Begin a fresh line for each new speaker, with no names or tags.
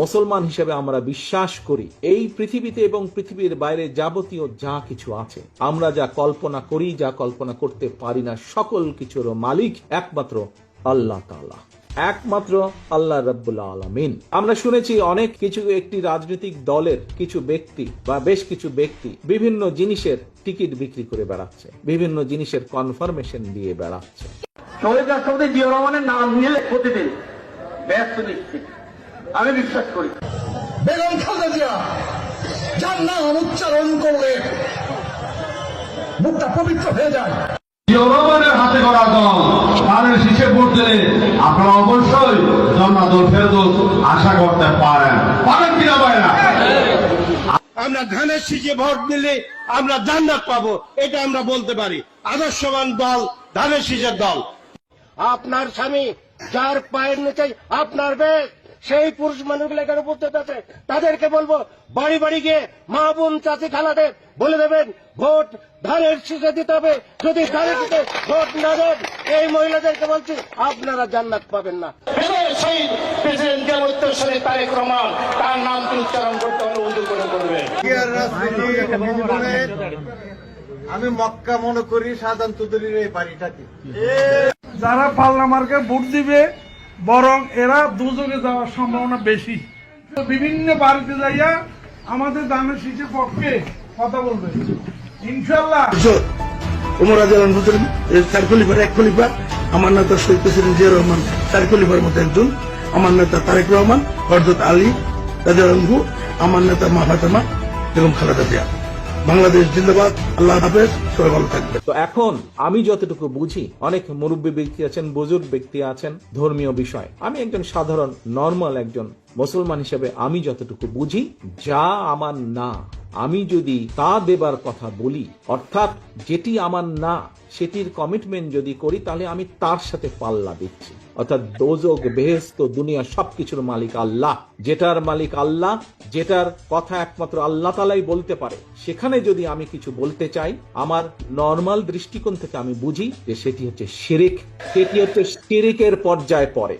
মুসলমান হিসেবে আমরা বিশ্বাস করি এই পৃথিবীতে এবং পৃথিবীর বাইরে যাবতীয় যা কিছু আছে, আমরা যা কল্পনা করি, যা কল্পনা করতে পারি না, সকল কিছুর মালিক একমাত্র আল্লাহ তাআলা, একমাত্র আল্লাহ রাব্বুল আলামিন। আমরা শুনেছি অনেক কিছু একটি রাজনৈতিক দলের কিছু ব্যক্তি বা বেশ কিছু ব্যক্তি বিভিন্ন জিনিসের টিকিট বিক্রি করে বেড়াচ্ছে, বিভিন্ন জিনিসের কনফার্মেশন দিয়ে বেড়াচ্ছে।
শহীদ রাষ্ট্রপতি জিয়াউর রহমানের নাম নিলে প্রতিদিন ব্যস্ত নিশ্চিত আমি বিশ্বাস করি।
বেগম খালেদা জিয়া যার নাম উচ্চারণ করলে মুখটা পবিত্র হয়ে যায়।
জিয়াউর রহমানের হাতে গড়া দল ধানের শীষে ভোট দিলে আপনারা অবশ্যই জান্নাতুল ফেরদৌস আশা করতে পারেন কিনা ভাইরা?
আমরা ধানের শীষে ভোট দিলে আমরা জান্নাত পাবো, এটা আমরা বলতে পারি। আদর্শবান দল ধানের শীষের দল। আপনার স্বামী যার পায়ের নিচে আপনার বেশ, সেই পুরুষ মানুষগুলো এখানে উপস্থিত আছে, তাদেরকে বলবো বাড়ি বাড়ি গিয়ে মা বোন চাচি খালাদের বলে দেবেন ভোট ধানের শীষে দিতে হবে। যদি ধানের শীষে ভোট না দেন, এই মহিলাদেরকে বলছি আপনারা জান্নাত পাবেন না। শহীদ প্রেসিডেন্ট জিয়াউর তারেক রহমান, তার নামটি উচ্চারণ করতে হলে উজু করে করবে।
আমি মক্কা মনে করি শাহজাহান চৌধুরীর এই বাড়িটাকে।
যারা পাল্লা মার্কে ভোট দিবে বরং এরা দুযোগে যাওয়ার সম্ভাবনা বেশি। বিভিন্ন বাড়িতে যাইয়া আমাদের ধানের শীষের পক্ষে কথা বলবে ইনশাল্লাহ।
উমর রাদিয়াল্লাহু আনহু চার খলিফার এক খলিফা, আমার নেতা শহীদ প্রেসিডেন্ট জিয়াউর রহমান চার খলিফার মতো একজন, আমার নেতা তারেক রহমান, হযরত আলী রাদিয়াল্লাহু আনহু, আমার নেতা মা ফাতেমা বেগম খালেদা জিয়া। বাংলাদেশ জিন্দাবাদ। আল্লাহ হাফেজ, সবাই ভালো থাকবেন।
তো এখন আমি যতটুকু বুঝি, অনেক মুরব্বী ব্যক্তি আছেন, বুজুর্গ ব্যক্তি আছেন, ধর্মীয় বিষয়, আমি একজন সাধারণ নরমাল একজন মুসলমান হিসেবে আমি যতটুকু বুঝি, যা আমার না আমি যদি তা দেবার কথা বলি, অর্থাৎ যেটি আমার না সেটির কমিটমেন্ট যদি করি, তাহলে আমি তার সাথে পাল্লা দিচ্ছি। অর্থাৎ দোজক বেহেশত দুনিয়া সবকিছুর মালিক আল্লাহ, যেটার মালিক আল্লাহ, যেটার কথা একমাত্র আল্লাহ তাআলাই বলতে পারে, সেখানে যদি আমি কিছু বলতে চাই, আমার নরমাল দৃষ্টিকোণ থেকে আমি বুঝি যে সেটি হচ্ছে শিরিক, সেটি হচ্ছে শিরিকের পর্যায়ে পড়ে।